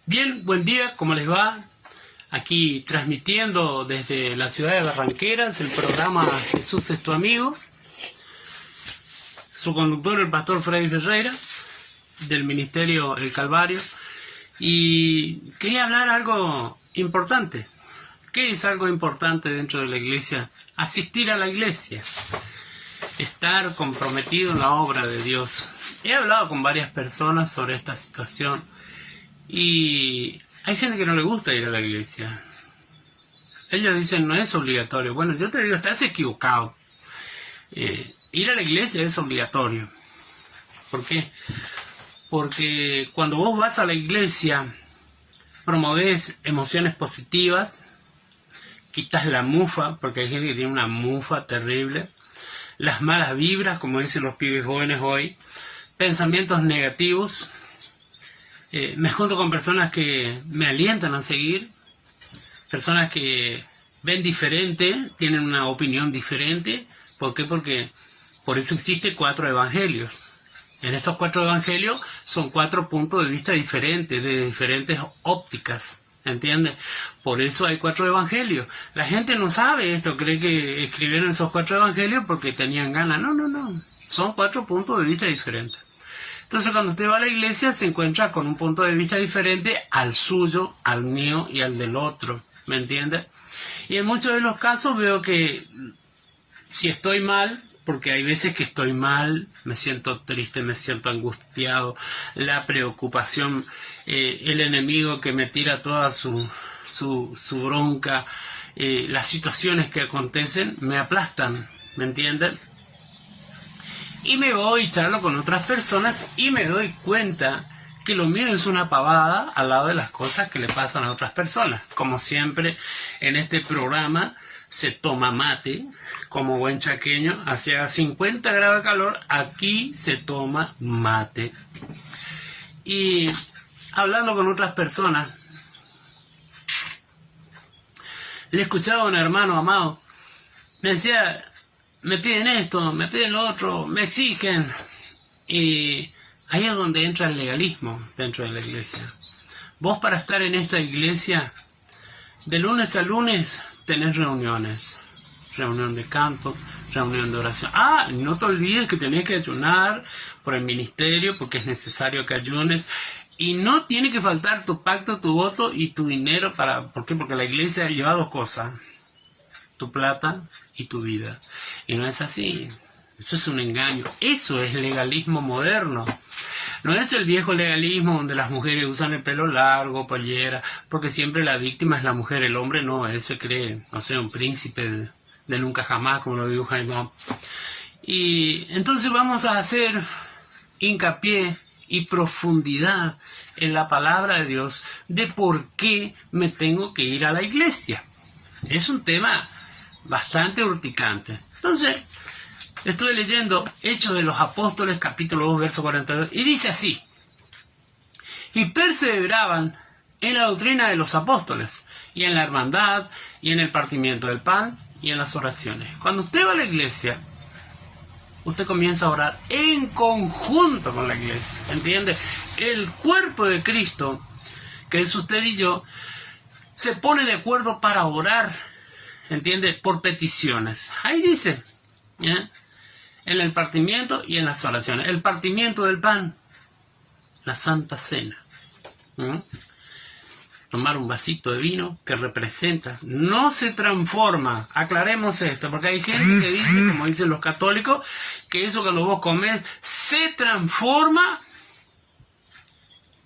Bien, buen día, ¿cómo les va? Aquí transmitiendo desde la ciudad de Barranqueras el programa Jesús es tu amigo. Su conductor, el pastor Freddy Ferreira, del Ministerio El Calvario. Y quería hablar algo importante. ¿Qué es algo importante dentro de la iglesia? Asistir a la iglesia. Estar comprometido en la obra de Dios. He hablado con varias personas sobre esta situación. Y hay gente que no le gusta ir a la iglesia. Ellos dicen, no es obligatorio. Bueno, yo te digo, estás equivocado. Ir a la iglesia es obligatorio. ¿Por qué? Porque cuando vos vas a la iglesia, promovés emociones positivas, quitas la mufa, porque hay gente que tiene una mufa terrible, las malas vibras, como dicen los pibes jóvenes hoy, pensamientos negativos. Me junto con personas que me alientan a seguir, personas que ven diferente, tienen una opinión diferente. ¿Por qué? Porque por eso existe 4 evangelios. En estos 4 evangelios son 4 puntos de vista diferentes, de diferentes ópticas, ¿entiendes? Por eso hay 4 evangelios. La gente no sabe esto, cree que escribieron esos 4 evangelios porque tenían ganas. No. Son 4 puntos de vista diferentes. Entonces cuando usted va a la iglesia se encuentra con un punto de vista diferente al suyo, al mío y al del otro, ¿me entiende? Y en muchos de los casos veo que si estoy mal, porque hay veces que estoy mal, me siento triste, me siento angustiado, la preocupación, el enemigo que me tira toda su bronca, las situaciones que acontecen me aplastan, ¿me entienden? Y me voy y charlo con otras personas y me doy cuenta que lo mío es una pavada al lado de las cosas que le pasan a otras personas. Como siempre en este programa se toma mate, como buen chaqueño, hacia 50 grados de calor, aquí se toma mate. Y hablando con otras personas, le escuchaba a un hermano amado, me decía, me piden esto, me piden lo otro, me exigen. Y ahí es donde entra el legalismo dentro de la iglesia. Vos para estar en esta iglesia, de lunes a lunes tenés reuniones. Reunión de canto, reunión de oración. No te olvides que tenés que ayunar por el ministerio, porque es necesario que ayunes. Y no tiene que faltar tu pacto, tu voto y tu dinero para... ¿Por qué? Porque la iglesia lleva 2 cosas. Tu plata y tu vida. Y no es así. Eso es un engaño. Eso es legalismo moderno. No es el viejo legalismo donde las mujeres usan el pelo largo, pollera, porque siempre la víctima es la mujer, el hombre no, él se cree, no sé, un príncipe de nunca jamás, como lo dibuja Jaime. Y entonces vamos a hacer hincapié y profundidad en la palabra de Dios de por qué me tengo que ir a la iglesia. Es un tema bastante urticante. Entonces, estuve leyendo Hechos de los Apóstoles, capítulo 2, verso 42, y dice así: y perseveraban en la doctrina de los apóstoles, y en la hermandad, y en el partimiento del pan, y en las oraciones. Cuando usted va a la iglesia, usted comienza a orar en conjunto con la iglesia, ¿entiende? El cuerpo de Cristo, que es usted y yo, se pone de acuerdo para orar, ¿entiende? Por peticiones. Ahí dice, en el partimiento y en las oraciones. El partimiento del pan, la Santa Cena. Tomar un vasito de vino que representa, no se transforma, aclaremos esto, porque hay gente que dice, como dicen los católicos, que eso cuando vos comes se transforma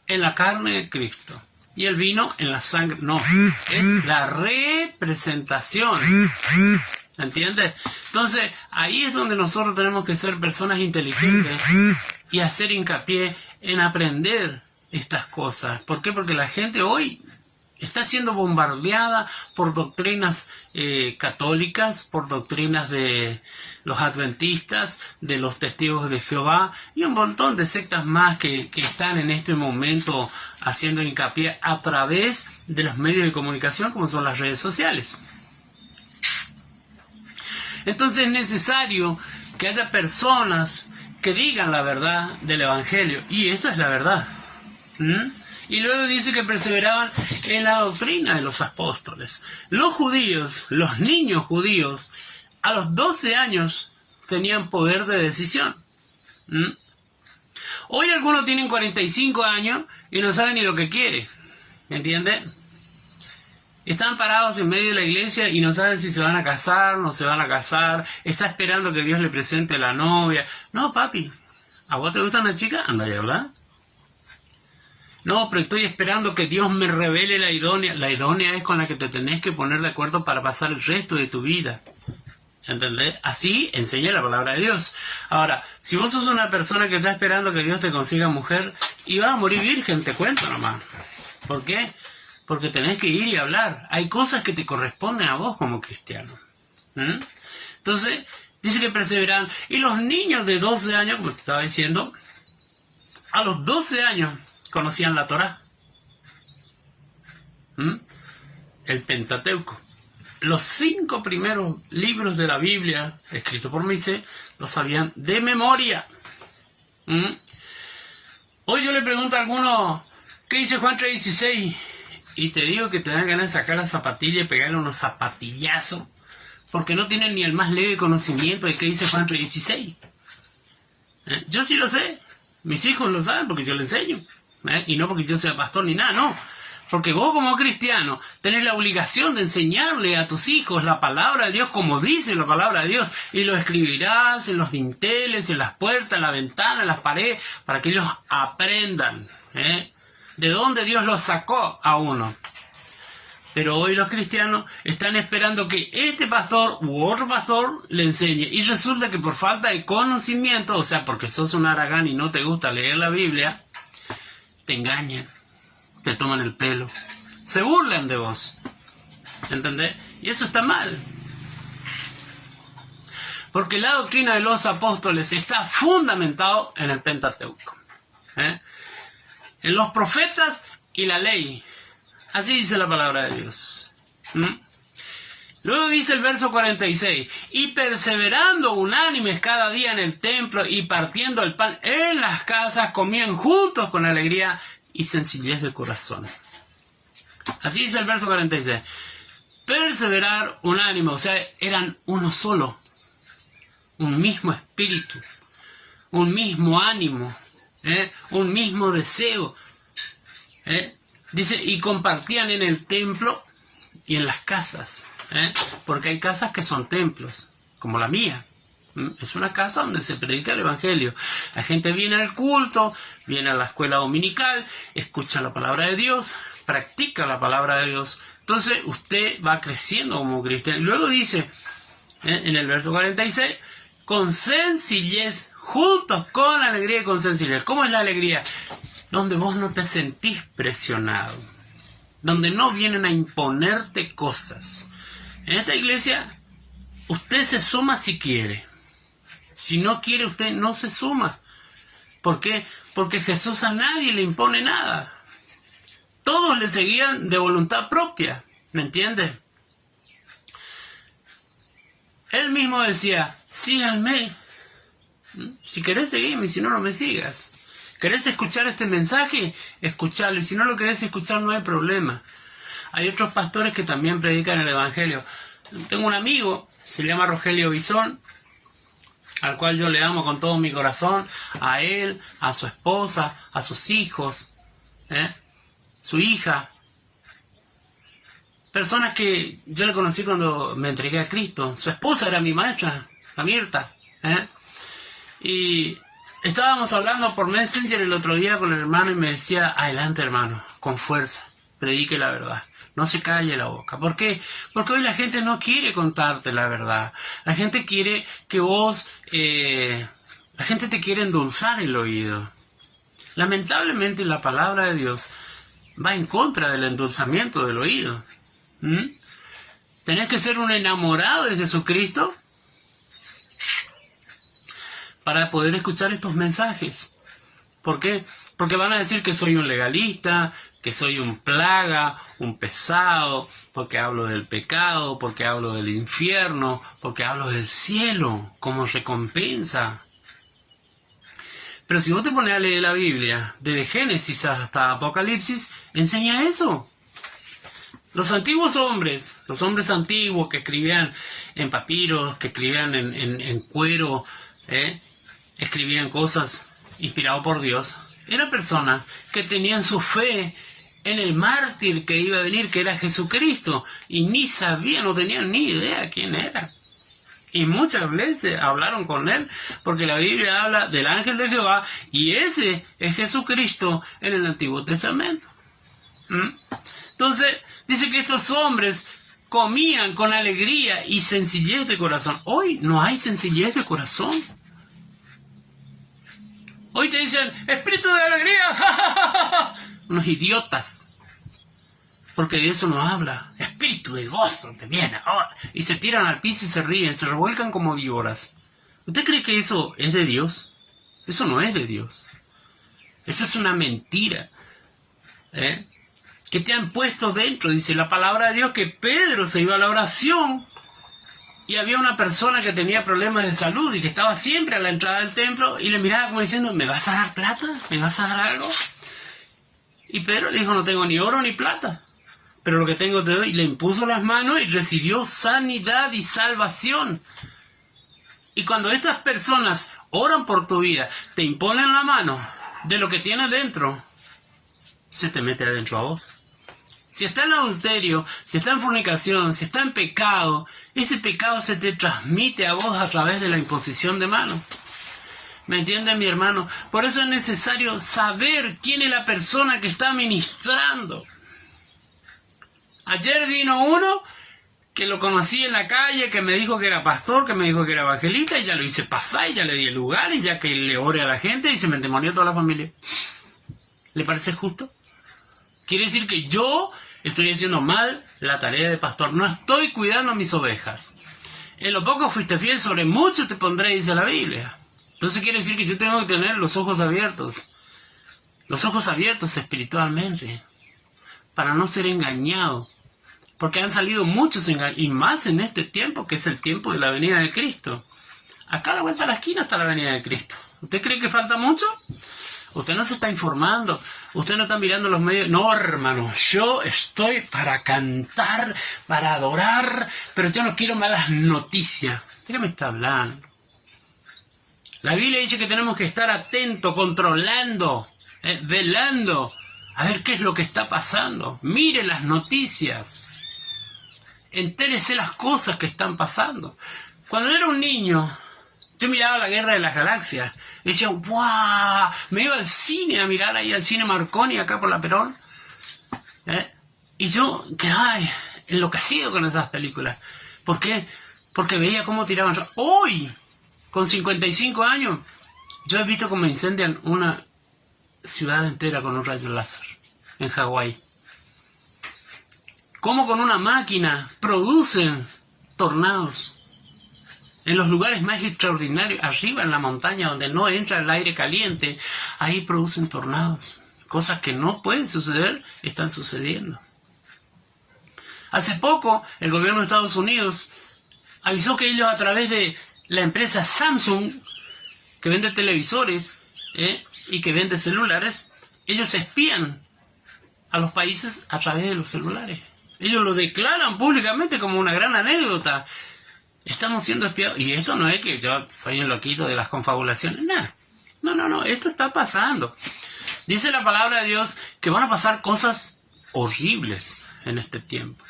en la carne de Cristo. Y el vino en la sangre. No, es la representación. ¿Entiendes? Entonces, ahí es donde nosotros tenemos que ser personas inteligentes y hacer hincapié en aprender estas cosas. ¿Por qué? Porque la gente hoy está siendo bombardeada por doctrinas católicas, por doctrinas de los adventistas, de los testigos de Jehová y un montón de sectas más que están en este momento haciendo hincapié a través de los medios de comunicación como son las redes sociales. Entonces es necesario que haya personas que digan la verdad del Evangelio, y esto es la verdad. Y luego dice que perseveraban en la doctrina de los apóstoles. Los judíos, los niños judíos, a los 12 años tenían poder de decisión. Hoy algunos tienen 45 años y no saben ni lo que quieren. ¿Me entiende? Están parados en medio de la iglesia y no saben si se van a casar, no se van a casar. Está esperando que Dios le presente a la novia. No, papi, ¿a vos te gusta una chica? Anda y habla. No, pero estoy esperando que Dios me revele la idónea. La idónea es con la que te tenés que poner de acuerdo para pasar el resto de tu vida. ¿Entendés? Así enseña la palabra de Dios. Ahora, si vos sos una persona que está esperando que Dios te consiga mujer y vas a morir virgen, te cuento nomás. ¿Por qué? Porque tenés que ir y hablar. Hay cosas que te corresponden a vos como cristiano. Entonces, dice que perseveran. Y los niños de 12 años, como te estaba diciendo, a los 12 años conocían la Torá. El Pentateuco. Los 5 primeros libros de la Biblia, escritos por Moisés, los sabían de memoria. Hoy yo le pregunto a algunos, ¿qué dice Juan 3:16? Y te digo que te dan ganas de sacar la zapatilla y pegarle unos zapatillazos, porque no tienen ni el más leve conocimiento de qué dice Juan 3:16. Yo sí lo sé, mis hijos lo saben porque yo les enseño, y no porque yo sea pastor ni nada, no. Porque vos como cristiano tenés la obligación de enseñarle a tus hijos la palabra de Dios como dice la palabra de Dios. Y lo escribirás en los dinteles, en las puertas, en la ventana, en las paredes, para que ellos aprendan de dónde Dios los sacó a uno. Pero hoy los cristianos están esperando que este pastor u otro pastor le enseñe. Y resulta que por falta de conocimiento, o sea, porque sos un haragán y no te gusta leer la Biblia, te engañan. Te toman el pelo, se burlan de vos, ¿entendés? Y eso está mal, porque la doctrina de los apóstoles está fundamentado en el Pentateuco, en los profetas y la ley. Así dice la palabra de Dios. Luego dice el verso 46, y perseverando unánimes cada día en el templo y partiendo el pan en las casas, comían juntos con alegría y sencillez de corazón. Así dice el verso 46. Perseverar unánime, o sea, eran uno solo, un mismo espíritu, un mismo ánimo, un mismo deseo. Dice, y compartían en el templo y en las casas, porque hay casas que son templos, como la mía. Es una casa donde se predica el Evangelio. La gente viene al culto, viene a la escuela dominical, escucha la palabra de Dios, practica la palabra de Dios. Entonces usted va creciendo como cristiano. Luego dice, en el verso 46, con sencillez, juntos con alegría y con sencillez. ¿Cómo es la alegría? Donde vos no te sentís presionado, donde no vienen a imponerte cosas. En esta iglesia, usted se suma si quiere. Si no quiere, usted no se suma. ¿Por qué? Porque Jesús a nadie le impone nada. Todos le seguían de voluntad propia. ¿Me entiende? Él mismo decía, síganme. Si querés seguirme, si no, no me sigas. ¿Querés escuchar este mensaje? Escuchalo. Y si no lo querés escuchar, no hay problema. Hay otros pastores que también predican el Evangelio. Tengo un amigo, se llama Rogelio Bisón, al cual yo le amo con todo mi corazón, a él, a su esposa, a sus hijos, su hija. Personas que yo le conocí cuando me entregué a Cristo. Su esposa era mi maestra, la Mirta. Y estábamos hablando por Messenger el otro día con el hermano y me decía, adelante hermano, con fuerza, predique la verdad. No se calle la boca. ¿Por qué? Porque hoy la gente no quiere contarte la verdad. La gente quiere que vos... la gente te quiere endulzar el oído. Lamentablemente la palabra de Dios va en contra del endulzamiento del oído. Tenés que ser un enamorado de Jesucristo para poder escuchar estos mensajes. ¿Por qué? Porque van a decir que soy un legalista, que soy un plaga, un pesado, porque hablo del pecado, porque hablo del infierno, porque hablo del cielo como recompensa. Pero si vos te pones a leer la Biblia, desde Génesis hasta Apocalipsis, enseña eso. Los antiguos hombres, los hombres antiguos que escribían en papiros, que escribían en cuero, escribían cosas inspiradas por Dios, eran personas que tenían su fe en el mártir que iba a venir, que era Jesucristo, y ni sabían, no tenían ni idea quién era. Y muchas veces hablaron con él, porque la Biblia habla del ángel de Jehová, y ese es Jesucristo en el Antiguo Testamento. Entonces, dice que estos hombres comían con alegría y sencillez de corazón. Hoy no hay sencillez de corazón. Hoy te dicen, espíritu de alegría, unos idiotas. Porque de eso no habla. Espíritu de gozo te viene ahora. Y se tiran al piso y se ríen, se revuelcan como víboras. ¿Usted cree que eso es de Dios? Eso no es de Dios. Eso es una mentira. Que te han puesto dentro. Dice la palabra de Dios que Pedro se iba a la oración y había una persona que tenía problemas de salud y que estaba siempre a la entrada del templo y le miraba como diciendo, ¿me vas a dar plata? ¿Me vas a dar algo? Y Pedro le dijo, no tengo ni oro ni plata, pero lo que tengo te doy. Y le impuso las manos y recibió sanidad y salvación. Y cuando estas personas oran por tu vida, te imponen la mano de lo que tienes dentro, se te mete adentro a vos. Si está en adulterio, si está en fornicación, si está en pecado, ese pecado se te transmite a vos a través de la imposición de mano. ¿Me entiende, mi hermano? Por eso es necesario saber quién es la persona que está ministrando. Ayer vino uno que lo conocí en la calle, que me dijo que era pastor, que me dijo que era evangelista, y ya lo hice pasar, y ya le di el lugar, y ya que le ore a la gente, y se me endemonió toda la familia. ¿Le parece justo? Quiere decir que yo estoy haciendo mal la tarea de pastor. No estoy cuidando a mis ovejas. En lo poco fuiste fiel, sobre mucho te pondré, dice la Biblia. Entonces quiere decir que yo tengo que tener los ojos abiertos. Los ojos abiertos espiritualmente. Para no ser engañado. Porque han salido muchos engaños. Y más en este tiempo, que es el tiempo de la venida de Cristo. Acá a la vuelta de la esquina está la venida de Cristo. ¿Usted cree que falta mucho? Usted no se está informando, usted no está mirando los medios. No, hermano, yo estoy para cantar, para adorar, pero yo no quiero malas noticias. ¿De qué me está hablando? La Biblia dice que tenemos que estar atentos, controlando, velando, a ver qué es lo que está pasando. Mire las noticias, entérese las cosas que están pasando. Cuando era un niño, yo miraba la Guerra de las Galaxias y decía, ¡guau! Me iba al cine a mirar ahí al cine Marconi, acá por la Perón. Y yo quedaba enloquecido con esas películas. ¿Por qué? Porque veía cómo tiraban. Hoy, con 55 años, yo he visto cómo incendian una ciudad entera con un rayo láser en Hawái. Cómo con una máquina producen tornados. En los lugares más extraordinarios, arriba en la montaña donde no entra el aire caliente, ahí producen tornados. Cosas que no pueden suceder, están sucediendo. Hace poco, el gobierno de Estados Unidos avisó que ellos, a través de la empresa Samsung, que vende televisores y que vende celulares, ellos espían a los países a través de los celulares. Ellos lo declaran públicamente como una gran anécdota. Estamos siendo espiados. Y esto no es que yo soy un loquito de las confabulaciones. No. Esto está pasando. Dice la palabra de Dios que van a pasar cosas horribles en este tiempo.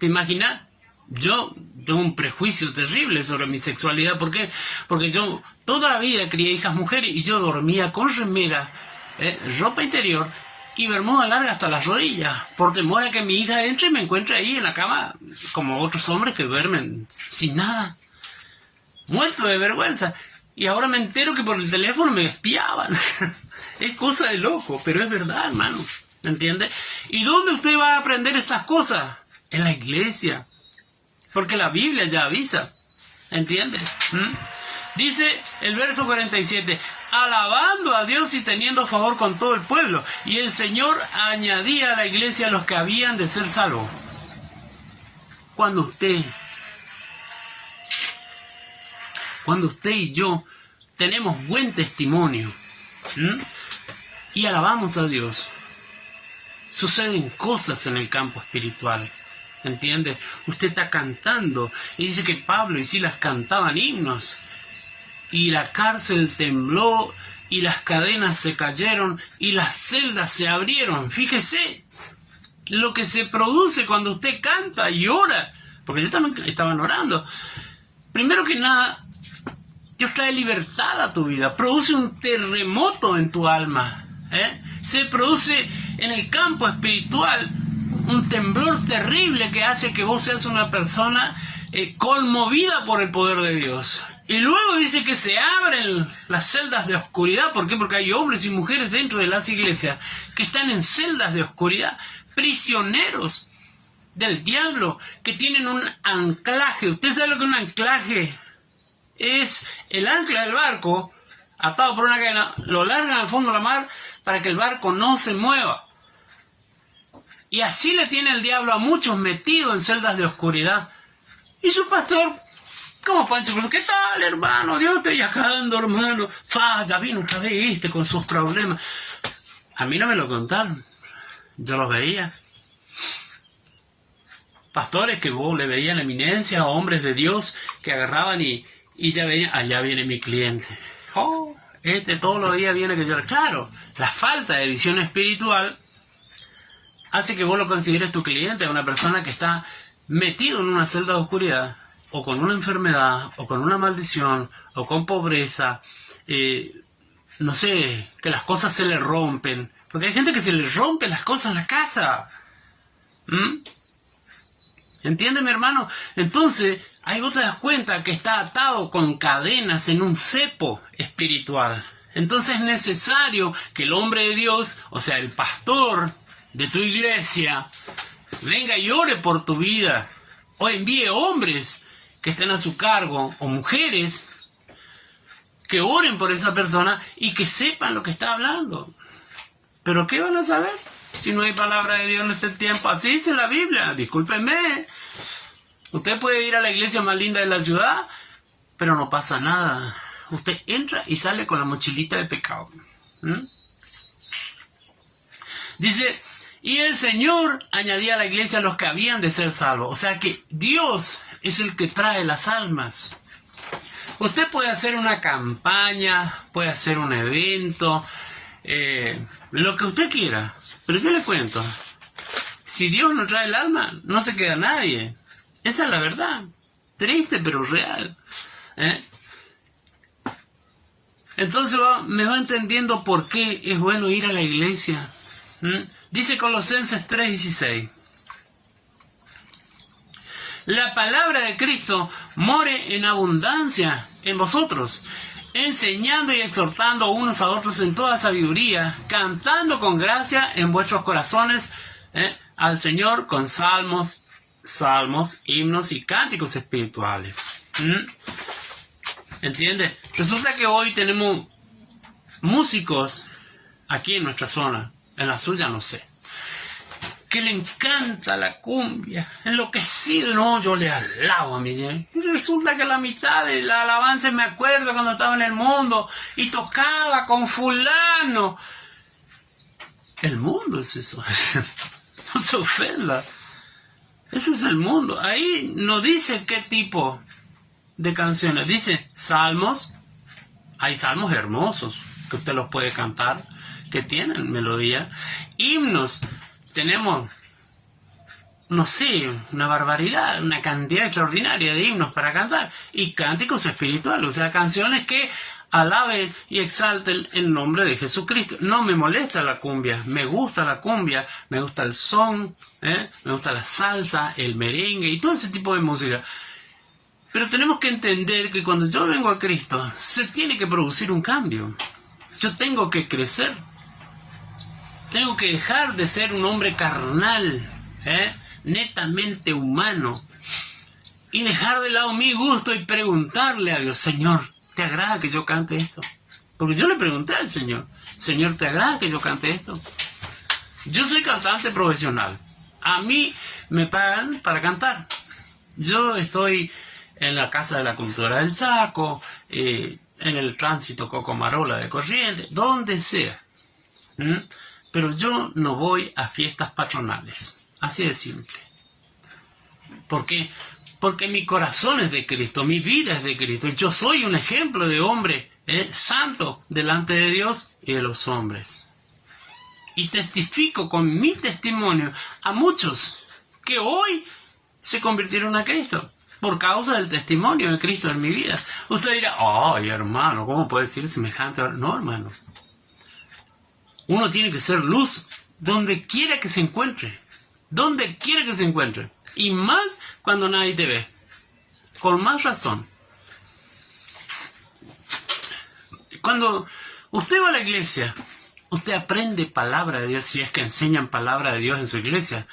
¿Te imaginas? Yo tengo un prejuicio terrible sobre mi sexualidad. ¿Por qué? Porque yo toda la vida crié hijas mujeres y yo dormía con remera, ropa interior y bermuda larga hasta las rodillas, por temor a que mi hija entre y me encuentre ahí en la cama, como otros hombres que duermen sin nada, muerto de vergüenza. Y ahora me entero que por el teléfono me espiaban. Es cosa de loco, pero es verdad, hermano. ¿Me entiende? ¿Y dónde usted va a aprender estas cosas? En la iglesia. Porque la Biblia ya avisa. ¿Entiende? Dice el verso 47, alabando a Dios y teniendo favor con todo el pueblo. Y el Señor añadía a la iglesia a los que habían de ser salvos. Cuando usted y yo tenemos buen testimonio, ¿Mm? Y alabamos a Dios. Suceden cosas en el campo espiritual. ¿Entiende? Usted está cantando y dice que Pablo y Silas cantaban himnos y la cárcel tembló y las cadenas se cayeron y las celdas se abrieron. Fíjese lo que se produce cuando usted canta y ora, porque yo también estaban orando. Primero que nada, Dios trae libertad a tu vida, produce un terremoto en tu alma, se produce en el campo espiritual un temblor terrible que hace que vos seas una persona conmovida por el poder de Dios. Y luego dice que se abren las celdas de oscuridad. ¿Por qué? Porque hay hombres y mujeres dentro de las iglesias que están en celdas de oscuridad, prisioneros del diablo, que tienen un anclaje. ¿Usted sabe lo que es un anclaje? Es el ancla del barco, atado por una cadena, lo largan al fondo de la mar para que el barco no se mueva. Y así le tiene el diablo a muchos metidos en celdas de oscuridad. Y su pastor, ¿cómo Pancho? ¿Qué tal, hermano? Dios te está dando, hermano. Ya vino otra vez con sus problemas. A mí no me lo contaron. Yo los veía. Pastores que vos le veían eminencia, hombres de Dios que agarraban y ya veían, allá viene mi cliente. Oh, todos los días viene que yo... Claro, la falta de visión espiritual hace que vos lo consideres tu cliente, una persona que está metido en una celda de oscuridad, o con una enfermedad, o con una maldición, o con pobreza, no sé, que las cosas se le rompen. Porque hay gente que se le rompen las cosas en la casa. ¿Entiende, mi hermano? Entonces, ahí vos te das cuenta que está atado con cadenas en un cepo espiritual. Entonces es necesario que el hombre de Dios, o sea, el pastor de tu iglesia, venga y ore por tu vida, o envíe hombres que estén a su cargo, o mujeres que oren por esa persona y que sepan lo que está hablando. ¿Pero qué van a saber si no hay palabra de Dios en este tiempo? Así dice la Biblia, discúlpenme. Usted puede ir a la iglesia más linda de la ciudad, pero no pasa nada. Usted entra y sale con la mochilita de pecado. Dice, y el Señor añadía a la iglesia a los que habían de ser salvos. O sea que Dios es el que trae las almas. Usted puede hacer una campaña, puede hacer un evento, lo que usted quiera. Pero yo le cuento, si Dios no trae el alma, no se queda nadie. Esa es la verdad. Triste pero real. Entonces me va entendiendo por qué es bueno ir a la iglesia. Dice Colosenses 3:16. La palabra de Cristo more en abundancia en vosotros, enseñando y exhortando unos a otros en toda sabiduría, cantando con gracia en vuestros corazones al Señor con salmos, himnos y cánticos espirituales. ¿Entiende? Resulta que hoy tenemos músicos aquí en nuestra zona, en la suya no sé, que le encanta la cumbia, enloquecido. No, yo le alabo a mi Dios. Y resulta que la mitad de la alabanza me acuerdo cuando estaba en el mundo y tocaba con fulano. El mundo es eso. No se ofenda. Ese es el mundo. Ahí no dice qué tipo de canciones. Dice salmos. Hay salmos hermosos que usted los puede cantar, que tienen melodía. Himnos. Tenemos, no sé, una barbaridad, una cantidad extraordinaria de himnos para cantar. Y cánticos espirituales, o sea, canciones que alaben y exalten el nombre de Jesucristo. No me molesta la cumbia, me gusta la cumbia, me gusta el son, me gusta la salsa, el merengue y todo ese tipo de música. Pero tenemos que entender que cuando yo vengo a Cristo, se tiene que producir un cambio. Yo tengo que crecer. Tengo que dejar de ser un hombre carnal, netamente humano, y dejar de lado mi gusto y preguntarle a Dios, Señor, ¿te agrada que yo cante esto? Porque yo le pregunté al Señor, Señor, ¿te agrada que yo cante esto? Yo soy cantante profesional. A mí me pagan para cantar. Yo estoy en la Casa de la Cultura del Chaco, en el tránsito Cocomarola de Corrientes, donde sea. Pero yo no voy a fiestas patronales. Así de simple. ¿Por qué? Porque mi corazón es de Cristo, mi vida es de Cristo. Yo soy un ejemplo de hombre santo delante de Dios y de los hombres. Y testifico con mi testimonio a muchos que hoy se convirtieron a Cristo por causa del testimonio de Cristo en mi vida. Usted dirá, ay hermano, ¿cómo puede decir semejante? No, hermano. Uno tiene que ser luz donde quiera que se encuentre. Donde quiera que se encuentre. Y más cuando nadie te ve. Con más razón. Cuando usted va a la iglesia, usted aprende palabra de Dios, si es que enseñan palabra de Dios en su iglesia.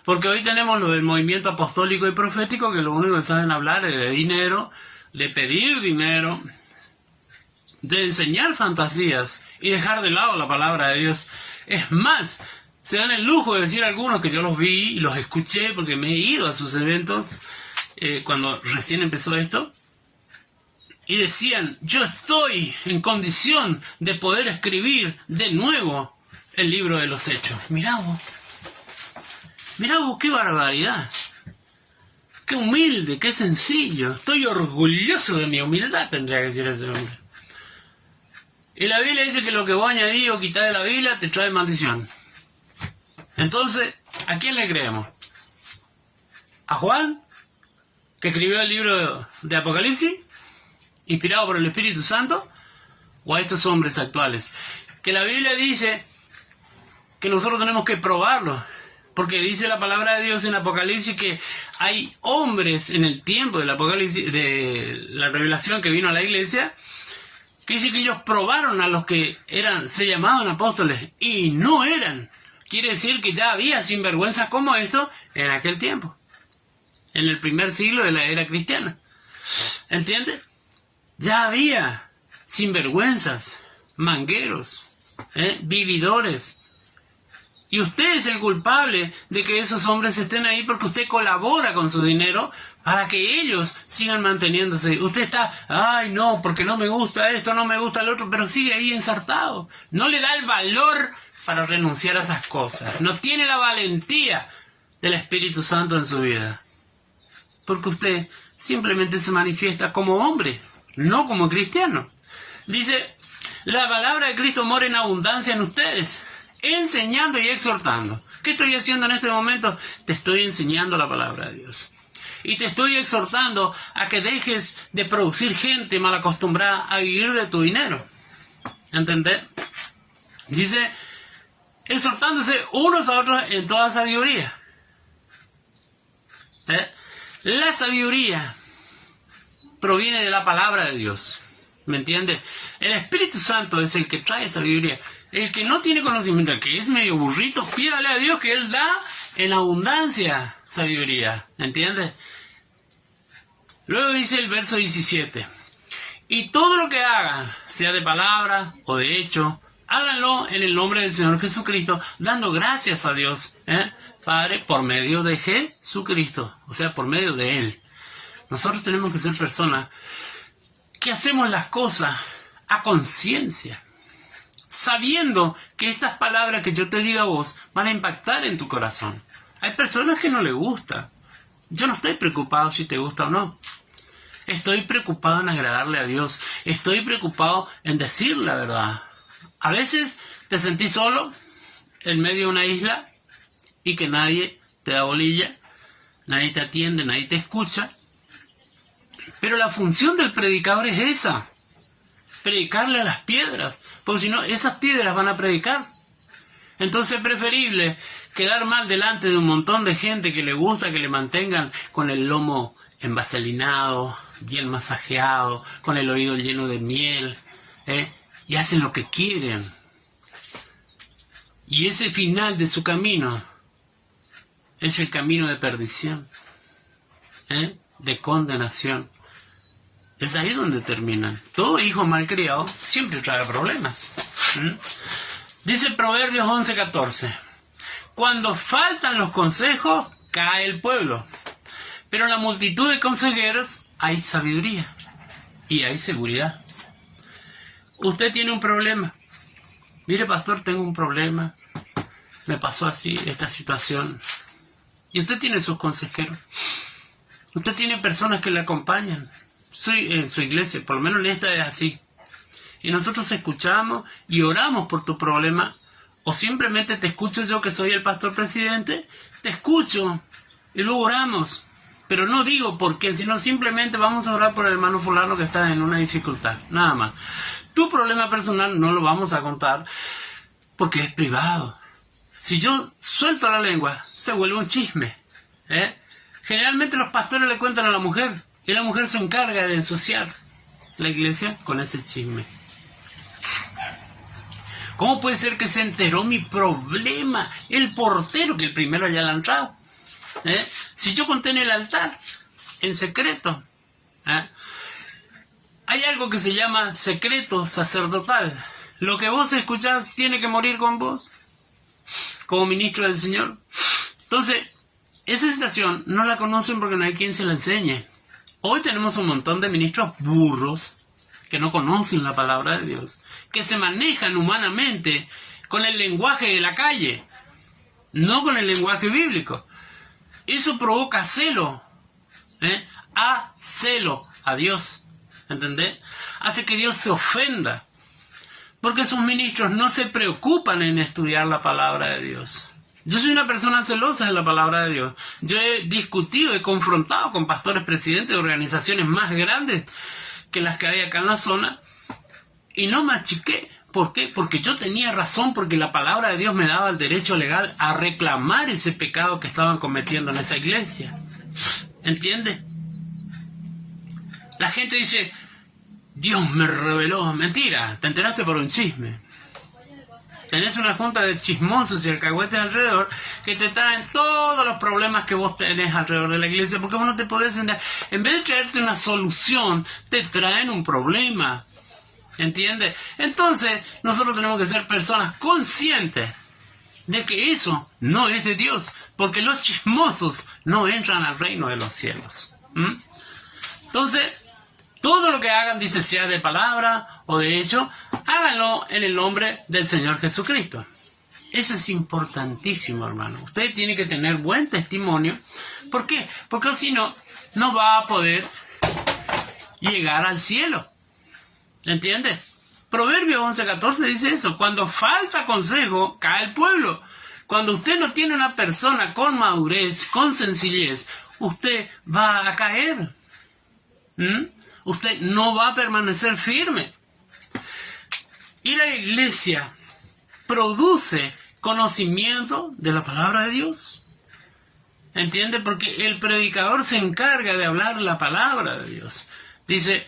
Porque hoy tenemos lo del movimiento apostólico y profético, que lo único que saben hablar es de dinero, de pedir dinero, de enseñar fantasías y dejar de lado la palabra de Dios. Es más, se dan el lujo de decir algunos, que yo los vi y los escuché porque me he ido a sus eventos cuando recién empezó esto, y decían, yo estoy en condición de poder escribir de nuevo el libro de los Hechos. Mirá vos, qué barbaridad, qué humilde, qué sencillo. Estoy orgulloso de mi humildad, tendría que decir ese hombre. Y la Biblia dice que lo que vos añadís o quitás de la Biblia te trae maldición. Entonces, ¿a quién le creemos? ¿A Juan, que escribió el libro de Apocalipsis, inspirado por el Espíritu Santo? ¿O a estos hombres actuales? Que la Biblia dice que nosotros tenemos que probarlo, porque dice la palabra de Dios en Apocalipsis que hay hombres en el tiempo del Apocalipsis, de la revelación que vino a la iglesia, que dice que ellos probaron a los que se llamaban apóstoles y no eran. Quiere decir que ya había sinvergüenzas como esto en aquel tiempo, en el primer siglo de la era cristiana. ¿Entiende? Ya había sinvergüenzas, mangueros, vividores. Y usted es el culpable de que esos hombres estén ahí, porque usted colabora con su dinero para que ellos sigan manteniéndose. Usted está, ay no, porque no me gusta esto, no me gusta el otro, pero sigue ahí ensartado. No le da el valor para renunciar a esas cosas. No tiene la valentía del Espíritu Santo en su vida. Porque usted simplemente se manifiesta como hombre, no como cristiano. Dice, la palabra de Cristo mora en abundancia en ustedes, enseñando y exhortando. ¿Qué estoy haciendo en este momento? Te estoy enseñando la palabra de Dios. Y te estoy exhortando a que dejes de producir gente mal acostumbrada a vivir de tu dinero. ¿Entendés? Dice, exhortándose unos a otros en toda sabiduría. La sabiduría proviene de la palabra de Dios. ¿Me entiendes? El Espíritu Santo es el que trae sabiduría. El que no tiene conocimiento, el que es medio burrito, pídale a Dios que Él da en abundancia sabiduría. ¿Entiendes? Luego dice el verso 17. Y todo lo que hagan, sea de palabra o de hecho, háganlo en el nombre del Señor Jesucristo, dando gracias a Dios, Padre, por medio de Jesucristo. O sea, por medio de Él. Nosotros tenemos que ser personas que hacemos las cosas a conciencia, sabiendo que estas palabras que yo te diga a vos van a impactar en tu corazón. Hay personas que no les gusta. Yo no estoy preocupado si te gusta o no. Estoy preocupado en agradarle a Dios. Estoy preocupado en decir la verdad. A veces te sentís solo en medio de una isla y que nadie te da bolilla, nadie te atiende, nadie te escucha. Pero la función del predicador es esa, predicarle a las piedras, porque si no, esas piedras van a predicar. Entonces es preferible quedar mal delante de un montón de gente que le gusta que le mantengan con el lomo envaselinado, bien masajeado, con el oído lleno de miel, y hacen lo que quieren. Y ese final de su camino es el camino de perdición, de condenación. Es ahí donde terminan. Todo hijo malcriado siempre trae problemas. Dice Proverbios 11:14. Cuando faltan los consejos, cae el pueblo. Pero en la multitud de consejeros hay sabiduría y hay seguridad. usted tiene un problema. Mire, pastor, tengo un problema. Me pasó así, esta situación. Y usted tiene sus consejeros. Usted tiene personas que le acompañan. En su iglesia, por lo menos en esta es así. Y nosotros escuchamos y oramos por tu problema. O simplemente te escucho yo, que soy el pastor presidente, te escucho y luego oramos. Pero no digo por qué, sino simplemente vamos a orar por el hermano fulano que está en una dificultad. Nada más. Tu problema personal no lo vamos a contar porque es privado. Si yo suelto la lengua, se vuelve un chisme. Generalmente los pastores le cuentan a la mujer y la mujer se encarga de ensuciar la iglesia con ese chisme. ¿Cómo puede ser que se enteró mi problema el portero, que el primero ya le ha entrado? Si yo conté en el altar, en secreto. Hay algo que se llama secreto sacerdotal. Lo que vos escuchás tiene que morir con vos, como ministro del Señor. Entonces, esa situación no la conocen porque no hay quien se la enseñe. Hoy tenemos un montón de ministros burros que no conocen la palabra de Dios, que se manejan humanamente con el lenguaje de la calle, no con el lenguaje bíblico. Eso provoca celo, a celo a Dios, ¿entendés? Hace que Dios se ofenda, porque sus ministros no se preocupan en estudiar la palabra de Dios. Yo soy una persona celosa de la palabra de Dios. Yo he discutido, he confrontado con pastores presidentes de organizaciones más grandes que las que hay acá en la zona, y no me achiqué. ¿Por qué? Porque yo tenía razón, porque la palabra de Dios me daba el derecho legal a reclamar ese pecado que estaban cometiendo en esa iglesia. ¿Entiende? La gente dice, Dios me reveló. Mentira, te enteraste por un chisme. Tenés una junta de chismosos y alcahuetes alrededor que te traen todos los problemas que vos tenés alrededor de la iglesia, porque vos no te podés entender. En vez de traerte una solución, te traen un problema. ¿Entiendes? Entonces, nosotros tenemos que ser personas conscientes de que eso no es de Dios, porque los chismosos no entran al reino de los cielos. Entonces, todo lo que hagan, dice, sea de palabra o de hecho, háganlo en el nombre del Señor Jesucristo. Eso es importantísimo, hermano. Usted tiene que tener buen testimonio. ¿Por qué? Porque si no, no va a poder llegar al cielo. ¿Entiende? Proverbio 11:14 dice eso. Cuando falta consejo, cae el pueblo. Cuando usted no tiene una persona con madurez, con sencillez, usted va a caer. Usted no va a permanecer firme. Y la iglesia produce conocimiento de la palabra de Dios. ¿Entiende? Porque el predicador se encarga de hablar la palabra de Dios. Dice,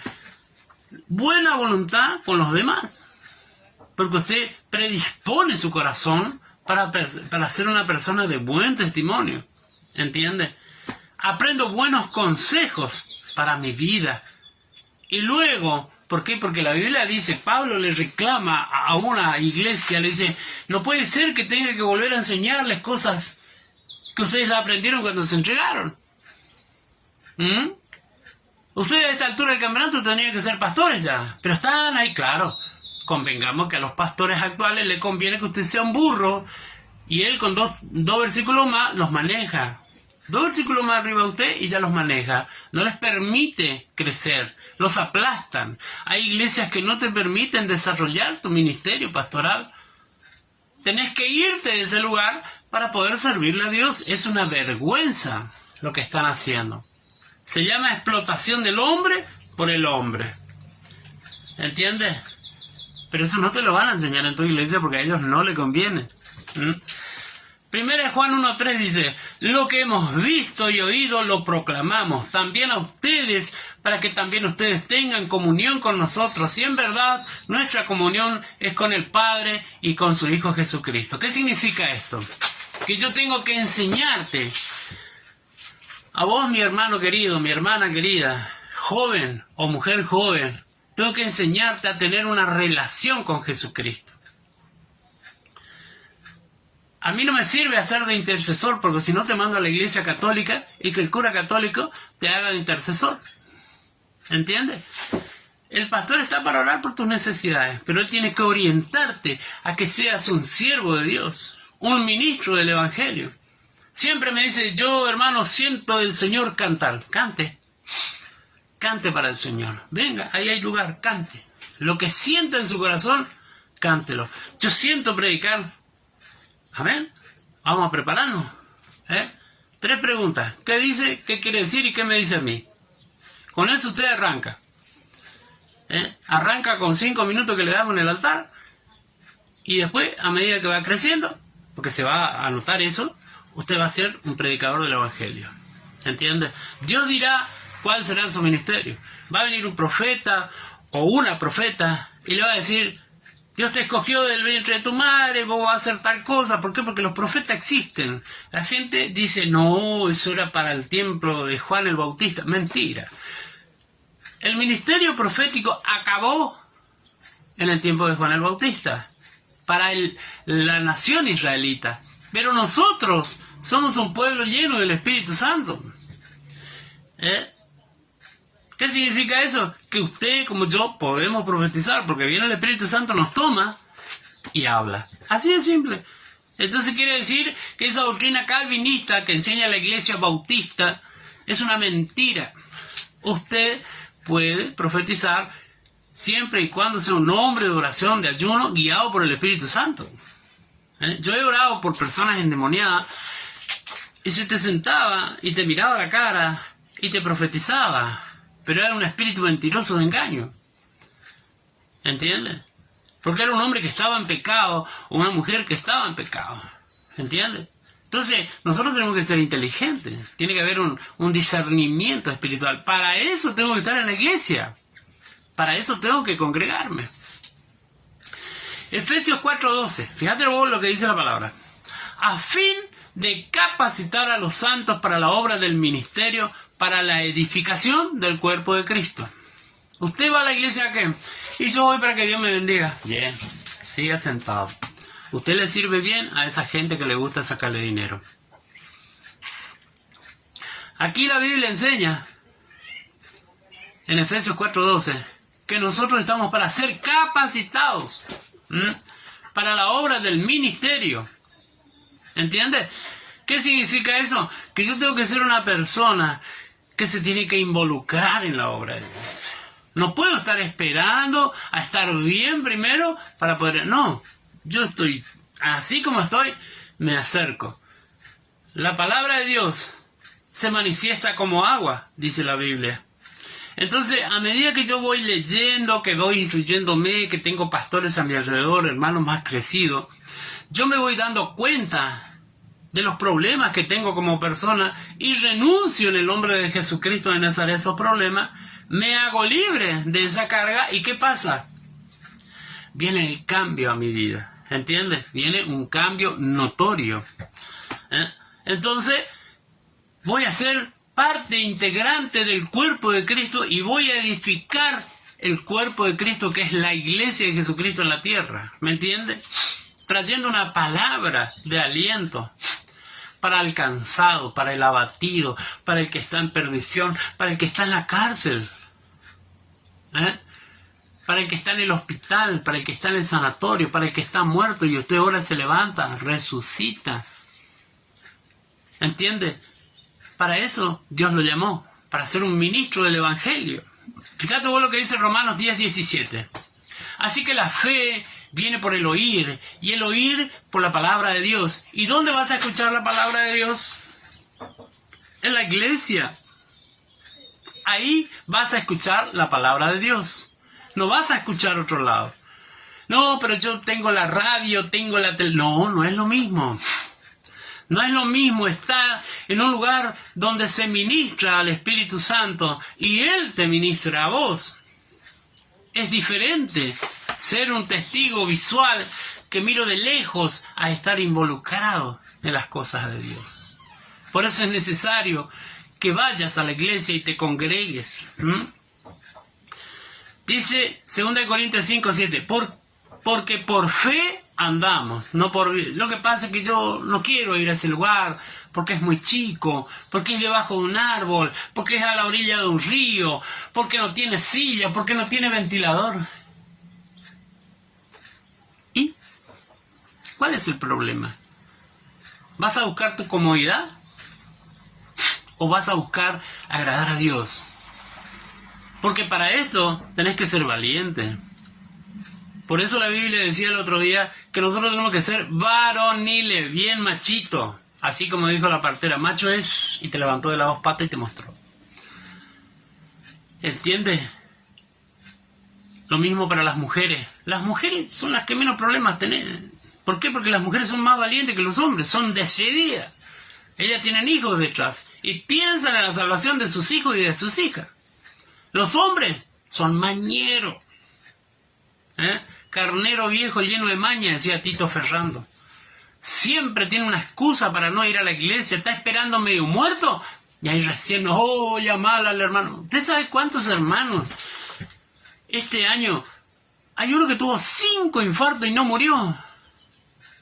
buena voluntad con los demás. Porque usted predispone su corazón para ser una persona de buen testimonio. ¿Entiende? Aprendo buenos consejos para mi vida. Y luego, ¿por qué? Porque la Biblia dice, Pablo le reclama a una iglesia, le dice, no puede ser que tenga que volver a enseñarles cosas que ustedes aprendieron cuando se entregaron. Ustedes a esta altura del campeonato tendrían que ser pastores ya, pero están ahí, claro. Convengamos que a los pastores actuales les conviene que usted sea un burro y él con dos versículos más los maneja. 2 versículos más arriba de usted y ya los maneja. No les permite crecer, los aplastan. Hay iglesias que no te permiten desarrollar tu ministerio pastoral. Tenés que irte de ese lugar para poder servirle a Dios. Es una vergüenza lo que están haciendo. Se llama explotación del hombre por el hombre. ¿Entiendes? Pero eso no te lo van a enseñar en tu iglesia porque a ellos no les conviene. Primera de Juan 1:3 dice, lo que hemos visto y oído lo proclamamos también a ustedes, para que también ustedes tengan comunión con nosotros. Y en verdad, nuestra comunión es con el Padre y con su Hijo Jesucristo. ¿Qué significa esto? Que yo tengo que enseñarte, a vos, mi hermano querido, mi hermana querida, joven o mujer joven, tengo que enseñarte a tener una relación con Jesucristo. A mí no me sirve hacer de intercesor, porque si no te mando a la iglesia católica y que el cura católico te haga de intercesor. ¿Entiendes? El pastor está para orar por tus necesidades, pero él tiene que orientarte a que seas un siervo de Dios, un ministro del Evangelio. Siempre me dice, yo hermano siento el Señor cantar. Cante. Cante para el Señor. Venga, ahí hay lugar, cante. Lo que sienta en su corazón, cántelo. Yo siento predicar. Amén. Vamos a prepararnos. 3 preguntas. ¿Qué dice? ¿Qué quiere decir? ¿Y qué me dice a mí? Con eso usted arranca. Arranca con 5 minutos que le damos en el altar. Y después, a medida que va creciendo, porque se va a anotar eso, usted va a ser un predicador del Evangelio. ¿Entiende? Dios dirá cuál será su ministerio. Va a venir un profeta o una profeta y le va a decir, Dios te escogió del vientre de tu madre, vos vas a hacer tal cosa. ¿Por qué? Porque los profetas existen. La gente dice, no, eso era para el tiempo de Juan el Bautista. Mentira. El ministerio profético acabó en el tiempo de Juan el Bautista, para la nación israelita. Pero nosotros somos un pueblo lleno del Espíritu Santo. ¿Qué significa eso? Que usted, como yo, podemos profetizar, porque viene el Espíritu Santo, nos toma y habla. Así de simple. Entonces quiere decir que esa doctrina calvinista que enseña la iglesia bautista es una mentira. Usted puede profetizar siempre y cuando sea un hombre de oración, de ayuno, guiado por el Espíritu Santo. Yo he orado por personas endemoniadas y se te sentaba y te miraba a la cara y te profetizaba, pero era un espíritu mentiroso de engaño. ¿Entiendes? Porque era un hombre que estaba en pecado o una mujer que estaba en pecado. ¿Entiendes? Entonces, nosotros tenemos que ser inteligentes. Tiene que haber un discernimiento espiritual. Para eso tengo que estar en la iglesia. Para eso tengo que congregarme. Efesios 4:12. Fíjate vos lo que dice la palabra. A fin de capacitar a los santos para la obra del ministerio, para la edificación del cuerpo de Cristo. ¿Usted va a la iglesia a qué? Y yo voy para que Dios me bendiga. Bien, siga sentado. Usted le sirve bien a esa gente que le gusta sacarle dinero. Aquí la Biblia enseña, en Efesios 4:12, que nosotros estamos para ser capacitados para la obra del ministerio. ¿Entiendes? ¿Qué significa eso? Que yo tengo que ser una persona que se tiene que involucrar en la obra de Dios. No puedo estar esperando a estar bien primero para poder... No, yo estoy así como estoy, me acerco. La palabra de Dios se manifiesta como agua, dice la Biblia. Entonces, a medida que yo voy leyendo, que voy instruyéndome, que tengo pastores a mi alrededor, hermanos más crecidos, yo me voy dando cuenta de los problemas que tengo como persona y renuncio en el nombre de Jesucristo de Nazaret a esos problemas, me hago libre de esa carga. ¿Y qué pasa? Viene el cambio a mi vida, ¿entiendes? Viene un cambio notorio. Entonces, voy a ser parte integrante del cuerpo de Cristo y voy a edificar el cuerpo de Cristo, que es la iglesia de Jesucristo en la tierra. ¿Me entiendes? Trayendo una palabra de aliento para el cansado, para el abatido, para el que está en perdición, para el que está en la cárcel, para el que está en el hospital, para el que está en el sanatorio, para el que está muerto y usted ahora se levanta, resucita. ¿Entiende? Para eso Dios lo llamó, para ser un ministro del Evangelio. Fíjate vos lo que dice Romanos 10:17. Así que la fe viene por el oír, y el oír por la palabra de Dios. ¿Y dónde vas a escuchar la palabra de Dios? En la iglesia. Ahí vas a escuchar la palabra de Dios. No vas a escuchar otro lado. No, pero yo tengo la radio, tengo la tele... No, no es lo mismo. No es lo mismo estar en un lugar donde se ministra al Espíritu Santo y Él te ministra a vos. Es diferente ser un testigo visual que miro de lejos a estar involucrado en las cosas de Dios. Por eso es necesario que vayas a la iglesia y te congregues. Dice 2 Corintios 5:7, porque por fe andamos, no por... Lo que pasa es que yo no quiero ir a ese lugar porque es muy chico, porque es debajo de un árbol, porque es a la orilla de un río, porque no tiene silla, porque no tiene ventilador. ¿Y cuál es el problema? ¿Vas a buscar tu comodidad? ¿O vas a buscar agradar a Dios? Porque para esto tenés que ser valiente. Por eso la Biblia decía el otro día que nosotros tenemos que ser varoniles, bien machito. Así como dijo la partera, macho es, y te levantó de las dos patas y te mostró. ¿Entiendes? Lo mismo para las mujeres. Las mujeres son las que menos problemas tienen. ¿Por qué? Porque las mujeres son más valientes que los hombres, son decididas. Ellas tienen hijos detrás y piensan en la salvación de sus hijos y de sus hijas. Los hombres son mañeros. Carnero viejo lleno de maña, decía Tito Ferrando. Siempre tiene una excusa para no ir a la iglesia. Está esperando medio muerto y ahí recién, llamala al hermano. ¿Usted sabe cuántos hermanos? Este año hay uno que tuvo 5 infartos y no murió.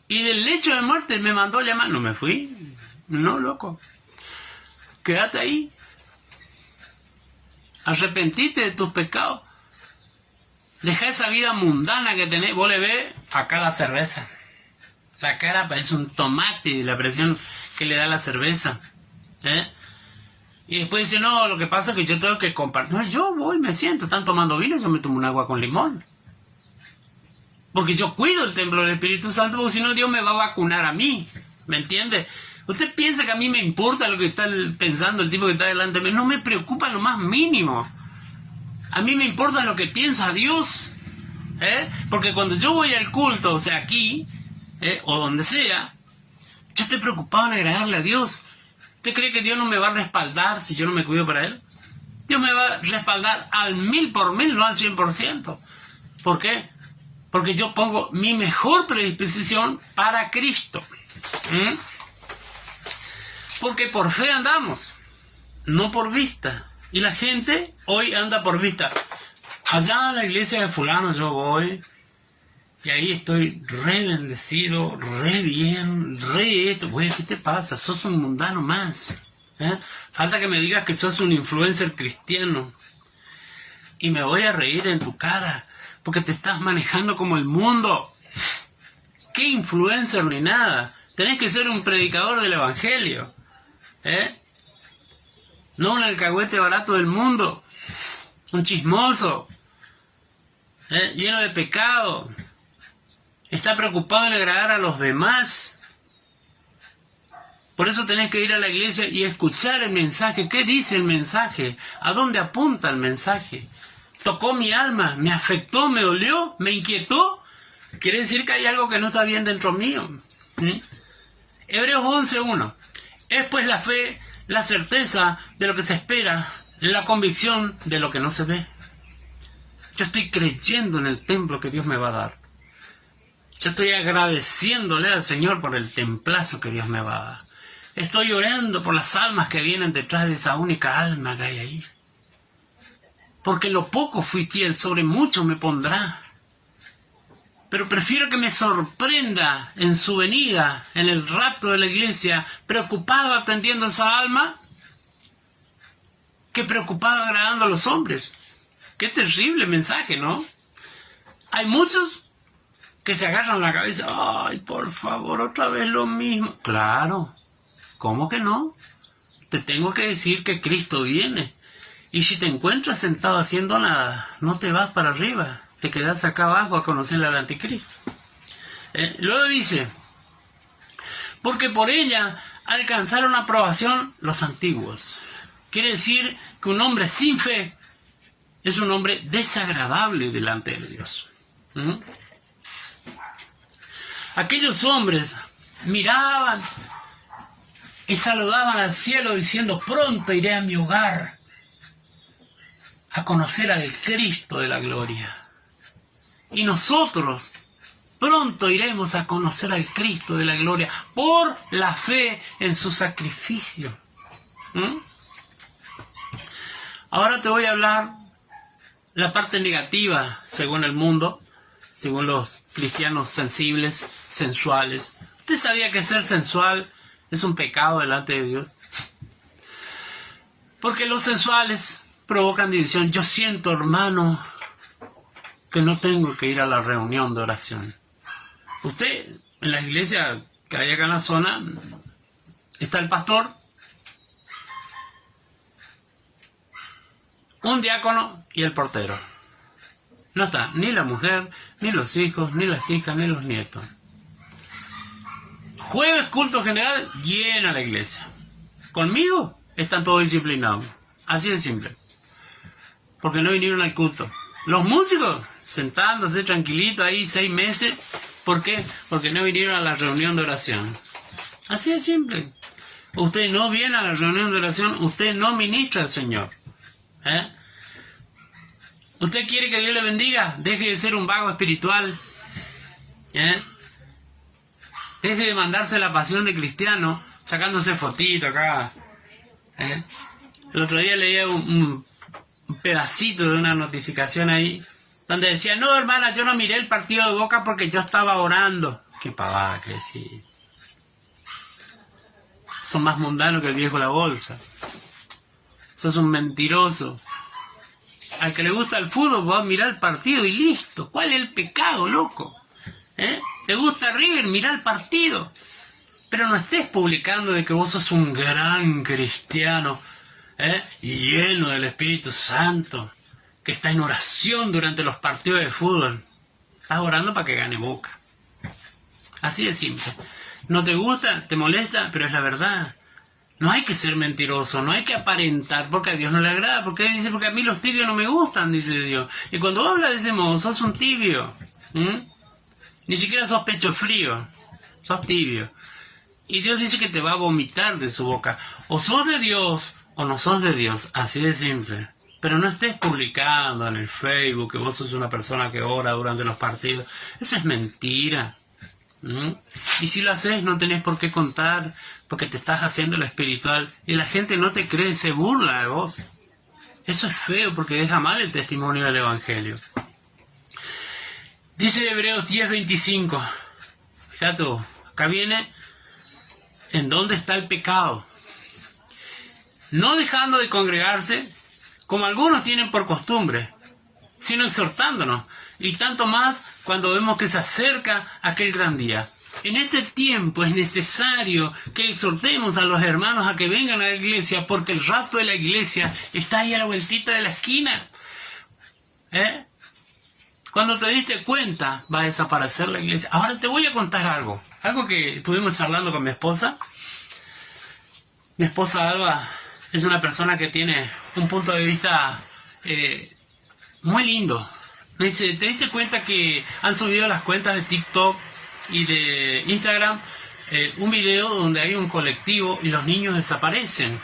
Y del lecho de muerte me mandó a llamar. No me fui. No, loco. Quédate ahí. Arrepentite de tus pecados. Deja esa vida mundana que tenés. Vos le ves acá la cerveza. La cara parece un tomate de la presión que le da la cerveza. Y después dice, no, lo que pasa es que yo tengo que compartir. No, yo voy, me siento, están tomando vino, yo me tomo un agua con limón. Porque yo cuido el templo del Espíritu Santo, porque si no Dios me va a vacunar a mí. ¿Me entiende? ¿Usted piensa que a mí me importa lo que está pensando el tipo que está delante de mí? No me preocupa lo más mínimo. A mí me importa lo que piensa Dios. Porque cuando yo voy al culto, o sea, aquí, o donde sea, yo estoy preocupado en agradarle a Dios. ¿Usted cree que Dios no me va a respaldar si yo no me cuido para Él? Dios me va a respaldar al 1000%, no al 100%. ¿Por qué? Porque yo pongo mi mejor predisposición para Cristo. Porque por fe andamos, no por vista. Y la gente hoy anda por vista. Allá a la iglesia de fulano yo voy, y ahí estoy re bendecido, re bien, re esto. Güey, ¿qué te pasa? Sos un mundano más. Falta que me digas que sos un influencer cristiano. Y me voy a reír en tu cara, porque te estás manejando como el mundo. ¿Qué influencer ni nada? Tenés que ser un predicador del evangelio. No un alcahuete barato del mundo. Un chismoso. Lleno de pecado. Está preocupado en agradar a los demás. Por eso tenés que ir a la iglesia y escuchar el mensaje. ¿Qué dice el mensaje? ¿A dónde apunta el mensaje? ¿Tocó mi alma? ¿Me afectó? ¿Me dolió? ¿Me inquietó? Quiere decir que hay algo que no está bien dentro mío. Hebreos 11:1. Es pues la fe, la certeza de lo que se espera, la convicción de lo que no se ve. Yo estoy creyendo en el templo que Dios me va a dar. Yo estoy agradeciéndole al Señor por el templazo que Dios me va a dar. Estoy orando por las almas que vienen detrás de esa única alma que hay ahí. Porque lo poco fui fiel, sobre mucho me pondrá. Pero prefiero que me sorprenda en su venida, en el rapto de la iglesia, preocupado atendiendo a esa alma, que preocupado agradando a los hombres. Qué terrible mensaje, ¿no? Hay muchos que se agarran la cabeza. Ay, por favor, otra vez lo mismo. Claro, ¿cómo que no? Te tengo que decir que Cristo viene. Y si te encuentras sentado haciendo nada, no te vas para arriba. Te quedas acá abajo a conocer al anticristo. Luego dice, porque por ella alcanzaron aprobación los antiguos. Quiere decir que un hombre sin fe es un hombre desagradable delante de Dios. Aquellos hombres miraban y saludaban al cielo diciendo, pronto iré a mi hogar a conocer al Cristo de la gloria. Y nosotros pronto iremos a conocer al Cristo de la gloria por la fe en su sacrificio. Ahora te voy a hablar la parte negativa, según el mundo, según los cristianos sensibles, sensuales. ¿Usted sabía que ser sensual es un pecado delante de Dios? Porque los sensuales provocan división. Yo siento, hermano, que no tengo que ir a la reunión de oración. Usted, en la iglesia que hay acá en la zona, está el pastor, un diácono y el portero. No está ni la mujer, ni los hijos, ni las hijas, ni los nietos. Jueves, culto general, llena la iglesia. Conmigo están todos disciplinados. Así de simple. Porque no vinieron al culto. Los músicos, sentándose tranquilitos ahí 6 meses. ¿Por qué? Porque no vinieron a la reunión de oración. Así de simple. Usted no viene a la reunión de oración, usted no ministra al Señor. ¿Usted quiere que Dios le bendiga? Deje de ser un vago espiritual. Deje de mandarse la pasión de cristiano, sacándose fotito acá. El otro día leía un pedacito de una notificación ahí, donde decía, no, hermana, yo no miré el partido de Boca porque yo estaba orando. Qué pavada que decir. Son más mundanos que el viejo la bolsa. Sos un mentiroso. Al que le gusta el fútbol va a mirar el partido y listo. ¿Cuál es el pecado, loco? ¿Te gusta River? Mirá el partido. Pero no estés publicando de que vos sos un gran cristiano, lleno del Espíritu Santo, que está en oración durante los partidos de fútbol. Estás orando para que gane Boca. Así de simple. No te gusta, te molesta, pero es la verdad. No hay que ser mentiroso, no hay que aparentar porque a Dios no le agrada. Porque dice, porque a mí los tibios no me gustan, dice Dios. Y cuando habla de ese modo, sos un tibio. Ni siquiera sos pecho frío, sos tibio. Y Dios dice que te va a vomitar de su boca. O sos de Dios o no sos de Dios, así de simple. Pero no estés publicando en el Facebook que vos sos una persona que ora durante los partidos. Eso es mentira. Y si lo haces no tenés por qué contar, porque te estás haciendo lo espiritual y la gente no te cree, se burla de vos. Eso es feo porque deja mal el testimonio del Evangelio. Dice Hebreos 10:25. Fíjate, acá viene en dónde está el pecado. No dejando de congregarse, como algunos tienen por costumbre, sino exhortándonos, y tanto más cuando vemos que se acerca aquel gran día. En este tiempo es necesario que exhortemos a los hermanos a que vengan a la iglesia, porque el rapto de la iglesia está ahí a la vueltita de la esquina. Cuando te diste cuenta, va a desaparecer la iglesia. Ahora te voy a contar algo que estuvimos charlando con mi esposa. Mi esposa Alba es una persona que tiene un punto de vista muy lindo. Me dice, ¿te diste cuenta que han subido las cuentas de TikTok y de Instagram un video donde hay un colectivo y los niños desaparecen?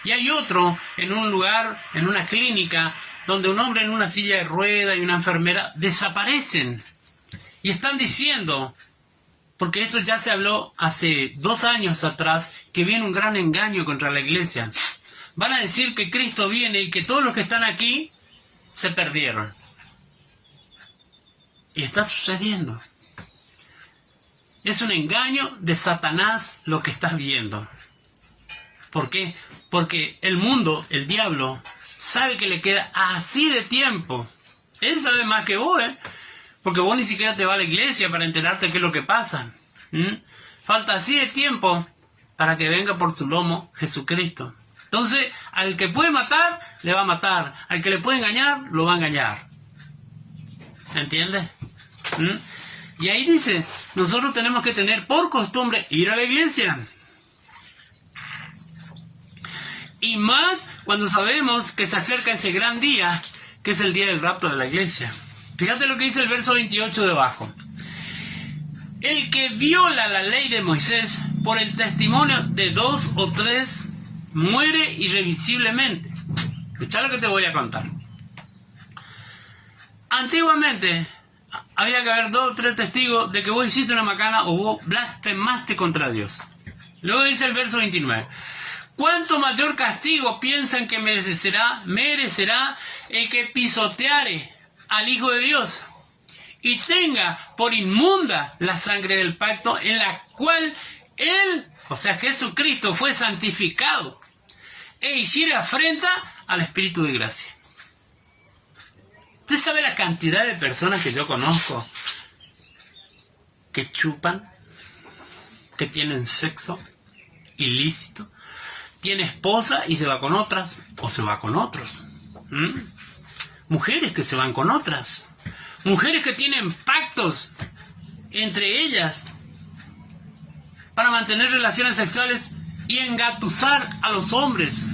Y hay otro en un lugar, en una clínica, donde un hombre en una silla de rueda y una enfermera desaparecen. Y están diciendo, porque esto ya se habló hace 2 años atrás, que viene un gran engaño contra la iglesia. Van a decir que Cristo viene y que todos los que están aquí se perdieron. Y está sucediendo. Es un engaño de Satanás lo que estás viendo. ¿Por qué? Porque el mundo, el diablo, sabe que le queda así de tiempo. Él sabe más que vos, porque vos ni siquiera te vas a la iglesia para enterarte qué es lo que pasa. Falta así de tiempo para que venga por su lomo Jesucristo. Entonces, al que puede matar, le va a matar. Al que le puede engañar, lo va a engañar. ¿Entiendes? Y ahí dice, nosotros tenemos que tener por costumbre ir a la iglesia. Y más cuando sabemos que se acerca ese gran día, que es el día del rapto de la iglesia. Fíjate lo que dice el verso 28 debajo. El que viola la ley de Moisés por el testimonio de 2 o 3 muere irrevisiblemente. Escuchá lo que te voy a contar. Antiguamente había que haber 2 o 3 testigos de que vos hiciste una macana o vos blasfemaste contra Dios. Luego dice el verso 29. ¿Cuánto mayor castigo piensan que merecerá el que pisoteare al Hijo de Dios? y tenga por inmunda la sangre del pacto en la cual Él, o sea Jesucristo, fue santificado e hiciera afrenta al Espíritu de gracia. ¿Usted sabe la cantidad de personas que yo conozco que chupan, que tienen sexo ilícito, tiene esposa y se va con otras, o se va con otros? Mujeres que se van con otras, mujeres que tienen pactos entre ellas para mantener relaciones sexuales y engatusar a los hombres,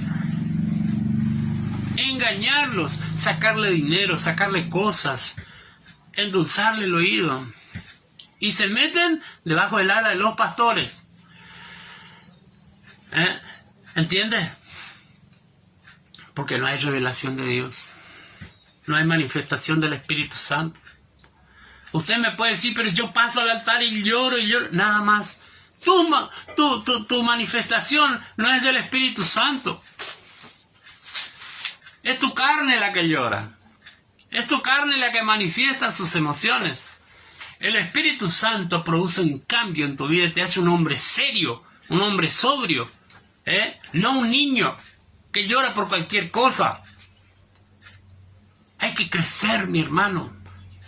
engañarlos, sacarle dinero, sacarle cosas, endulzarle el oído, y se meten debajo del ala de los pastores. ¿Entiende? Porque no hay revelación de Dios, no hay manifestación del Espíritu Santo. Usted me puede decir, pero yo paso al altar y lloro, nada más. Tu manifestación no es del Espíritu Santo. Es tu carne la que llora. Es tu carne la que manifiesta sus emociones. El Espíritu Santo produce un cambio en tu vida, te hace un hombre serio, un hombre sobrio, no un niño que llora por cualquier cosa. Hay que crecer, mi hermano.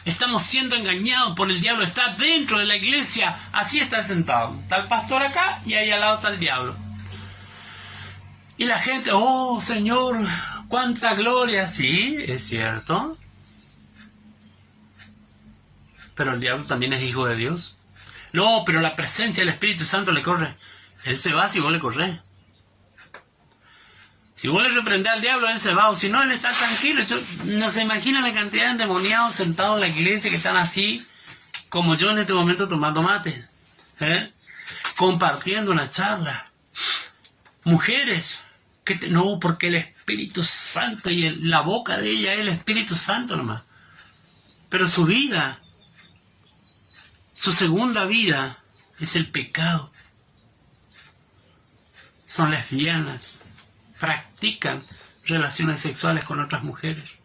Estamos siendo engañados por el diablo. Está dentro de la iglesia. Así está sentado. Está el pastor acá y ahí al lado está el diablo. Y la gente, oh Señor, cuánta gloria. Sí, es cierto. Pero el diablo también es hijo de Dios. No, pero la presencia del Espíritu Santo le corre. Él se va si vos le corres. Si vos le reprendés al diablo, él se va. O si no, él está tranquilo. No se imagina la cantidad de endemoniados sentados en la iglesia que están así, como yo en este momento tomando mate. Compartiendo una charla. Mujeres. No, porque el Espíritu Santo y la boca de ella es el Espíritu Santo nomás. Pero su vida, su segunda vida, es el pecado. Son lesbianas. Practican relaciones sexuales con otras mujeres.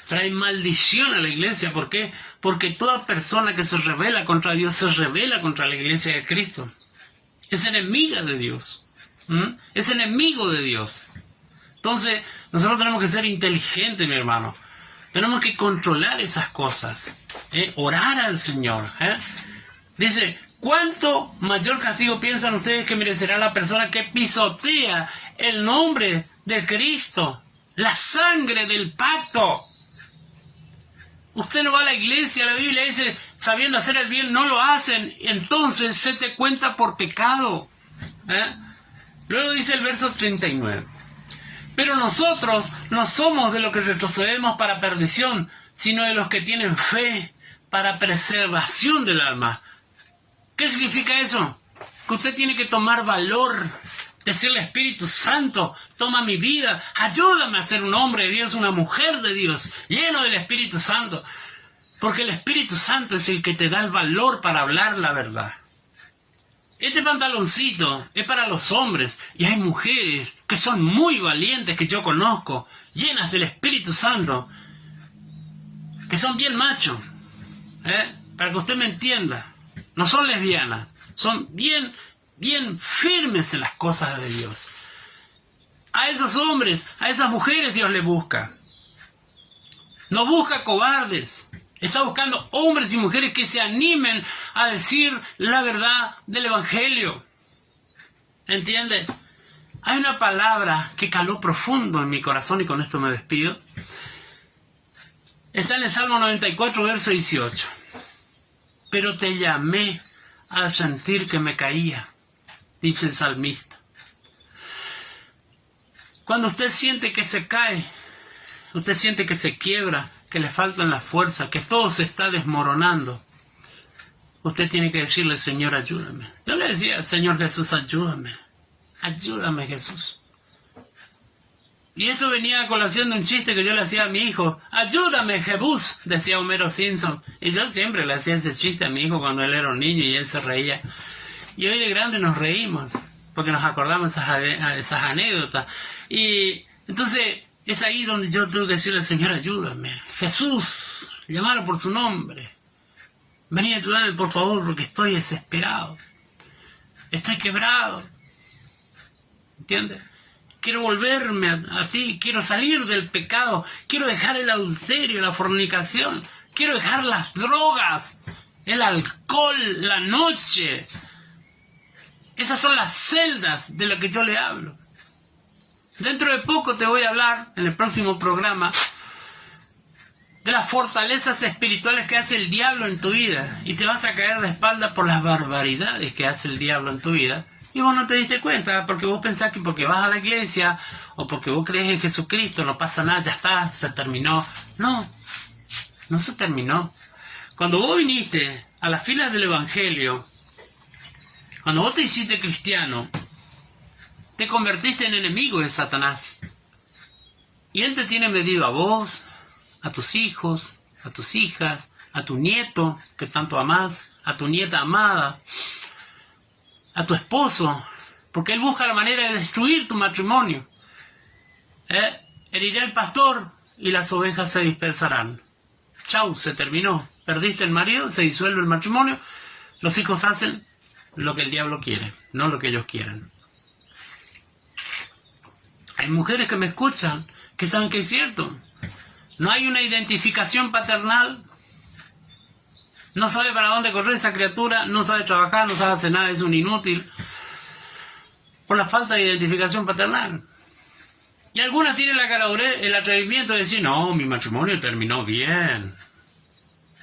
Traen maldición a la iglesia. ¿Por qué? Porque toda persona que se rebela contra Dios se rebela contra la iglesia de Cristo. Es enemiga de Dios. Es enemigo de Dios. Entonces, nosotros tenemos que ser inteligentes, mi hermano. Tenemos que controlar esas cosas. Orar al Señor. Dice, ¿cuánto mayor castigo piensan ustedes que merecerá la persona que pisotea el nombre de Cristo? La sangre del pacto. Usted no va a la iglesia, la Biblia dice, sabiendo hacer el bien, no lo hacen. Entonces se te cuenta por pecado. Luego dice el verso 39. Pero nosotros no somos de los que retrocedemos para perdición, sino de los que tienen fe para preservación del alma. ¿Qué significa eso? Que usted tiene que tomar valor, decirle al Espíritu Santo, toma mi vida, ayúdame a ser un hombre de Dios, una mujer de Dios, lleno del Espíritu Santo. Porque el Espíritu Santo es el que te da el valor para hablar la verdad. Este pantaloncito es para los hombres, y hay mujeres que son muy valientes, que yo conozco, llenas del Espíritu Santo, que son bien machos, para que usted me entienda. No son lesbianas, son bien firmes en las cosas de Dios. A esos hombres, a esas mujeres Dios les busca. No busca cobardes. Está buscando hombres y mujeres que se animen a decir la verdad del Evangelio. ¿Entiende? Hay una palabra que caló profundo en mi corazón y con esto me despido. Está en el Salmo 94, verso 18. Pero te llamé al sentir que me caía, dice el salmista. Cuando usted siente que se cae, usted siente que se quiebra, que le faltan las fuerzas, que todo se está desmoronando, usted tiene que decirle, Señor, ayúdame. Yo le decía, Señor Jesús, ayúdame. Ayúdame, Jesús. Y esto venía a colación de un chiste que yo le hacía a mi hijo. Ayúdame, Jebús, decía Homero Simpson. Y yo siempre le hacía ese chiste a mi hijo cuando él era un niño y él se reía. Y hoy de grande nos reímos, porque nos acordamos esas anécdotas. Y entonces es ahí donde yo tengo que decirle, Señor, ayúdame. Jesús, Llamalo por su nombre. Vení a ayudarme, por favor, porque estoy desesperado. Estoy quebrado. ¿Entiendes? Quiero volverme a ti. Quiero salir del pecado. Quiero dejar el adulterio, la fornicación. Quiero dejar las drogas, el alcohol, la noche. Esas son las celdas de las que yo le hablo. Dentro de poco te voy a hablar, en el próximo programa, de las fortalezas espirituales que hace el diablo en tu vida. Y te vas a caer de espalda por las barbaridades que hace el diablo en tu vida. Y vos no te diste cuenta, porque vos pensás que porque vas a la iglesia, o porque vos crees en Jesucristo, no pasa nada, ya está, se terminó. No, no se terminó. Cuando vos viniste a las filas del Evangelio, cuando vos te hiciste cristiano, te convertiste en enemigo de Satanás. Y él te tiene medido a vos, a tus hijos, a tus hijas, a tu nieto, que tanto amás, a tu nieta amada, a tu esposo, porque él busca la manera de destruir tu matrimonio. Herirá el pastor y las ovejas se dispersarán. Chau, se terminó. Perdiste el marido, se disuelve el matrimonio, los hijos hacen lo que el diablo quiere, no lo que ellos quieren. Hay mujeres que me escuchan, que saben que es cierto. No hay una identificación paternal. No sabe para dónde correr esa criatura, no sabe trabajar, no sabe hacer nada, es un inútil. Por la falta de identificación paternal. Y algunas tienen el atrevimiento de decir, no, mi matrimonio terminó bien.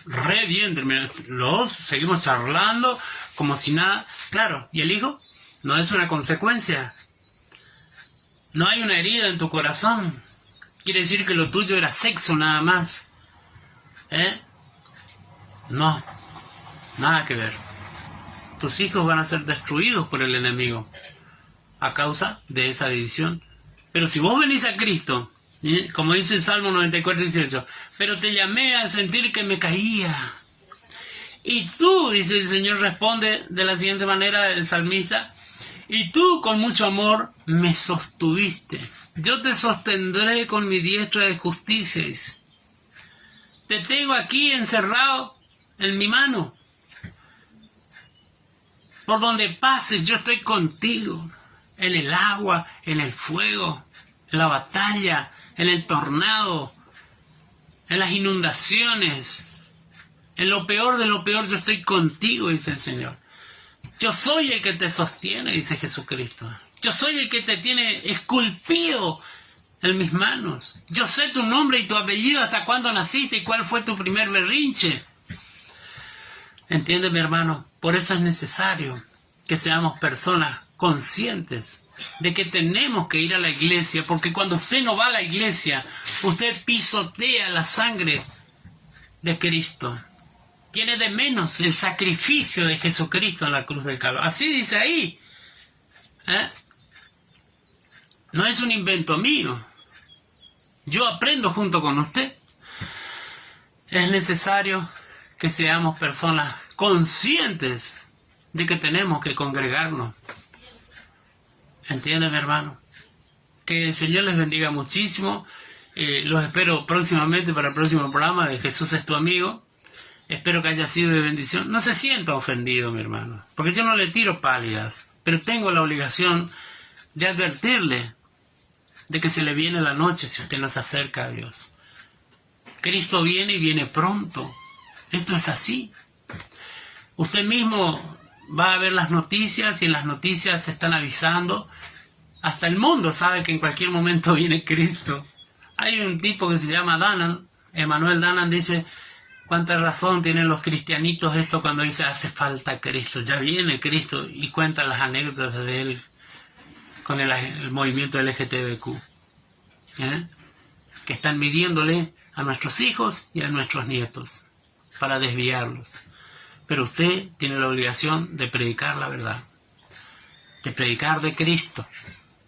Re bien terminó. Los seguimos charlando como si nada. Claro, ¿y el hijo? No es una consecuencia. No hay una herida en tu corazón. Quiere decir que lo tuyo era sexo nada más. No, nada que ver. Tus hijos van a ser destruidos por el enemigo a causa de esa división. Pero si vos venís a Cristo, como dice el Salmo 94:18, pero te llamé a sentir que me caía. Y tú, dice el Señor, responde de la siguiente manera el salmista, y tú con mucho amor me sostuviste. Yo te sostendré con mi diestra de justicia. Te tengo aquí encerrado en mi mano. Por donde pases yo estoy contigo. En el agua, en el fuego, en la batalla, en el tornado, en las inundaciones. En lo peor de lo peor yo estoy contigo, dice el Señor. Yo soy el que te sostiene, dice Jesucristo. Yo soy el que te tiene esculpido en mis manos. Yo sé tu nombre y tu apellido, hasta cuándo naciste y cuál fue tu primer berrinche. ¿Entiende, mi hermano? Por eso es necesario que seamos personas conscientes de que tenemos que ir a la iglesia, porque cuando usted no va a la iglesia, usted pisotea la sangre de Cristo. Tiene de menos el sacrificio de Jesucristo en la cruz del Calvario. Así dice ahí. No es un invento mío. Yo aprendo junto con usted. Es necesario que seamos personas conscientes de que tenemos que congregarnos. ¿Entiende, mi hermano? Que el Señor les bendiga muchísimo. Los espero próximamente para el próximo programa de Jesús es tu amigo. Espero que haya sido de bendición. No se sienta ofendido, mi hermano, porque yo no le tiro pálidas, pero tengo la obligación de advertirle de que se le viene la noche si usted no se acerca a Dios. Cristo viene y viene pronto. Esto es así. Usted mismo va a ver las noticias y en las noticias se están avisando. Hasta el mundo sabe que en cualquier momento viene Cristo. Hay un tipo que se llama Danan, Emanuel Danan, dice: cuánta razón tienen los cristianitos esto cuando dice hace falta Cristo, ya viene Cristo, y cuenta las anécdotas de él con el movimiento LGTBQ, que están midiéndole a nuestros hijos y a nuestros nietos para desviarlos. Pero usted tiene la obligación de predicar la verdad, de predicar de Cristo,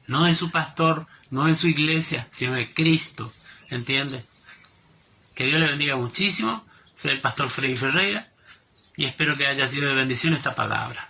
no de su pastor, no de su iglesia, sino de Cristo, ¿entiende? Que Dios le bendiga muchísimo. Soy el pastor Freddy Ferreira y espero que haya sido de bendición esta palabra.